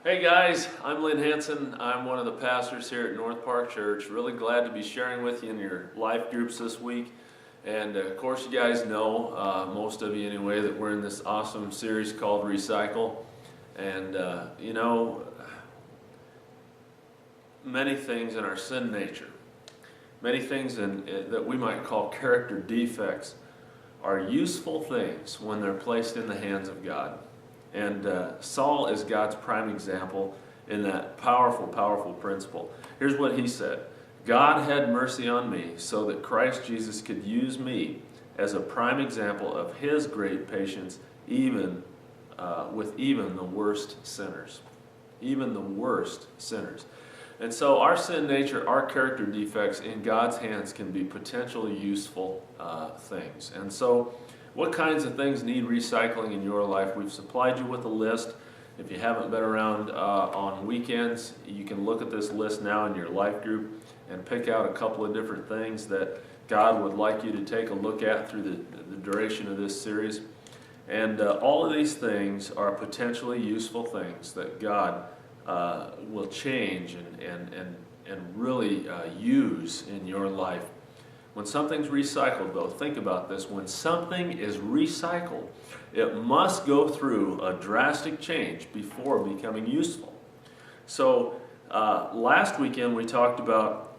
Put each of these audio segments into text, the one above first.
Hey guys, I'm Lynn Hanson. I'm one of the pastors here at North Park Church. Really glad to be sharing with you in your life groups this week. And of course you guys know, most of you anyway, that we're in this awesome series called Recycle. And many things in our sin nature, many things that we might call character defects, are useful things when they're placed in the hands of God. And Saul is God's prime example in that powerful, powerful principle. Here's what he said. God had mercy on me so that Christ Jesus could use me as a prime example of his great patience with even the worst sinners. Even the worst sinners. And so our sin nature, our character defects in God's hands can be potentially useful things. And so what kinds of things need recycling in your life? We've supplied you with a list. If you haven't been around on weekends, you can look at this list now in your life group and pick out a couple of different things that God would like you to take a look at through the duration of this series. And all of these things are potentially useful things that God will change and really use in your life. When something's recycled, though, think about this. When something is recycled, it must go through a drastic change before becoming useful. So last weekend we talked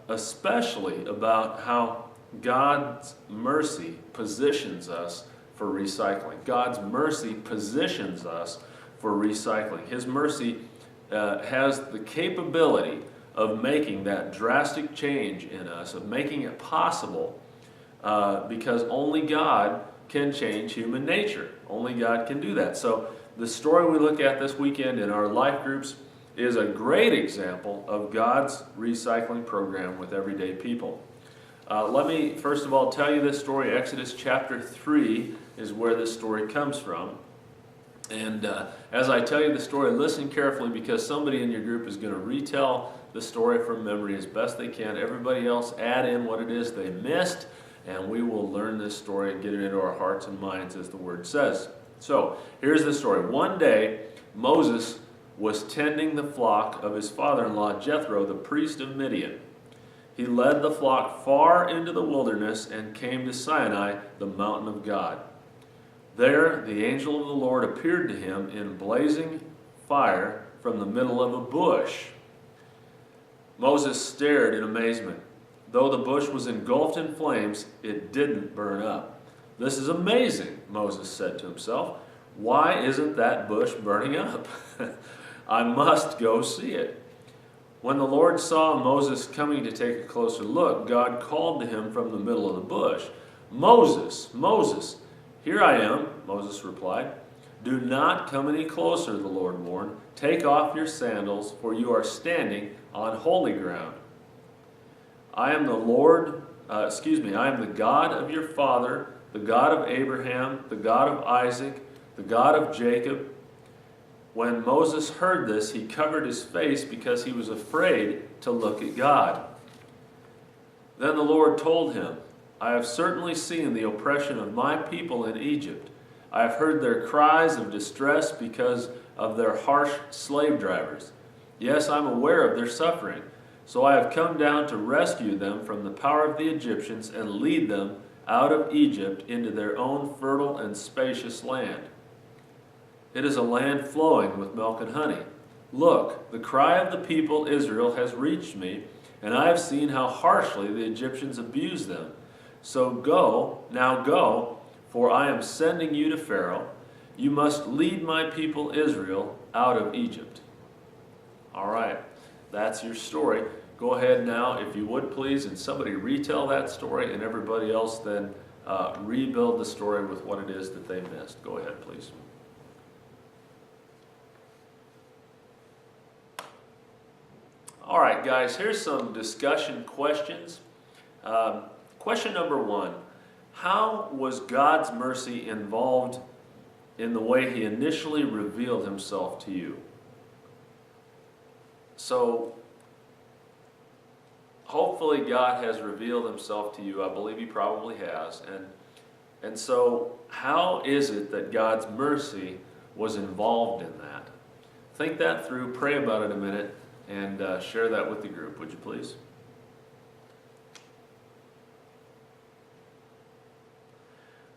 especially about how God's mercy positions us for recycling. God's mercy positions us for recycling. His mercy has the capability of making that drastic change in us, of making it possible, because only God can change human nature. Only God can do that. So the story we look at this weekend in our life groups is a great example of God's recycling program with everyday people. Let me first of all tell you this story. Exodus chapter 3 is where this story comes from. And as I tell you the story, listen carefully, because somebody in your group is going to retell the story from memory as best they can. Everybody else add in what it is they missed, and we will learn this story and get it into our hearts and minds as the Word says. So, here's the story. One day, Moses was tending the flock of his father-in-law Jethro, the priest of Midian. He led the flock far into the wilderness and came to Sinai, the mountain of God. There, the angel of the Lord appeared to him in blazing fire from the middle of a bush. Moses stared in amazement. Though the bush was engulfed in flames, it didn't burn up. "This is amazing," Moses said to himself. "Why isn't that bush burning up? I must go see it." When the Lord saw Moses coming to take a closer look, God called to him from the middle of the bush, "Moses, Moses." "Here I am," Moses replied. "Do not come any closer," the Lord warned. "Take off your sandals, for you are standing on holy ground. I am I am the God of your father, the God of Abraham, the God of Isaac, the God of Jacob." When Moses heard this, he covered his face because he was afraid to look at God. Then the Lord told him, "I have certainly seen the oppression of my people in Egypt. I have heard their cries of distress because of their harsh slave drivers. Yes, I'm aware of their suffering. So I have come down to rescue them from the power of the Egyptians and lead them out of Egypt into their own fertile and spacious land. It is a land flowing with milk and honey. Look, the cry of the people Israel has reached me, and I have seen how harshly the Egyptians abuse them. So now go, for I am sending you to Pharaoh. You must lead my people Israel out of Egypt." All right, that's your story. Go ahead now, if you would please, and somebody retell that story, and everybody else then rebuild the story with what it is that they missed. Go ahead, please. All right, guys, here's some discussion questions. Question number 1, how was God's mercy involved in the way he initially revealed himself to you? So, hopefully God has revealed himself to you. I believe he probably has. And so, how is it that God's mercy was involved in that? think that through, pray about it a minute, and share that with the group, would you please?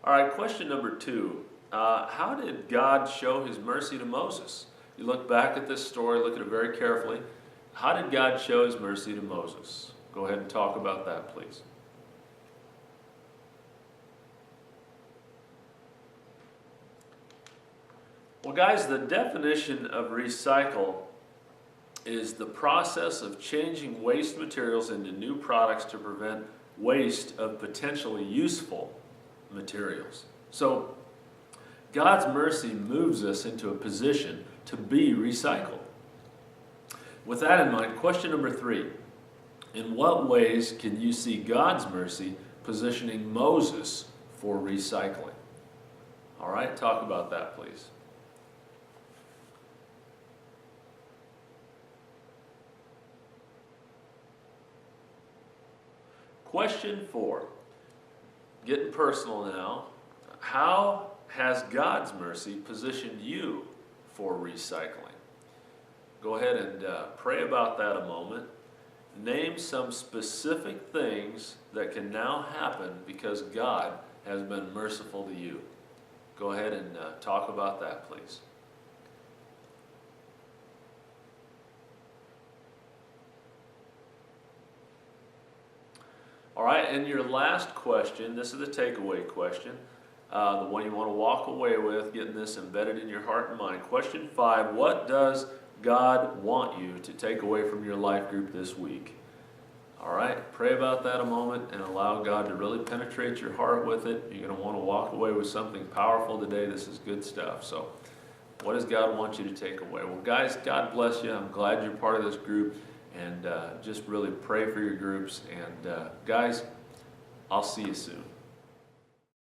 All right, question number 2. How did God show his mercy to Moses? You look back at this story, look at it very carefully. How did God show his mercy to Moses? Go ahead and talk about that, please. Well, guys, the definition of recycle is the process of changing waste materials into new products to prevent waste of potentially useful materials. So, God's mercy moves us into a position to be recycled. With that in mind, question number 3. In what ways can you see God's mercy positioning Moses for recycling? All right, talk about that, please. Question 4. Getting personal now. How has God's mercy positioned you for recycling? Go ahead and pray about that a moment. Name some specific things that can now happen because God has been merciful to you. Go ahead and talk about that, please. All right, and your last question, this is the takeaway question, the one you want to walk away with, getting this embedded in your heart and mind. Question 5, what does God want you to take away from your life group this week? All right, pray about that a moment and allow God to really penetrate your heart with it. You're going to want to walk away with something powerful today. This is good stuff. So what does God want you to take away? Well, guys, God bless you. I'm glad you're part of this group. And just really pray for your groups. And guys, I'll see you soon.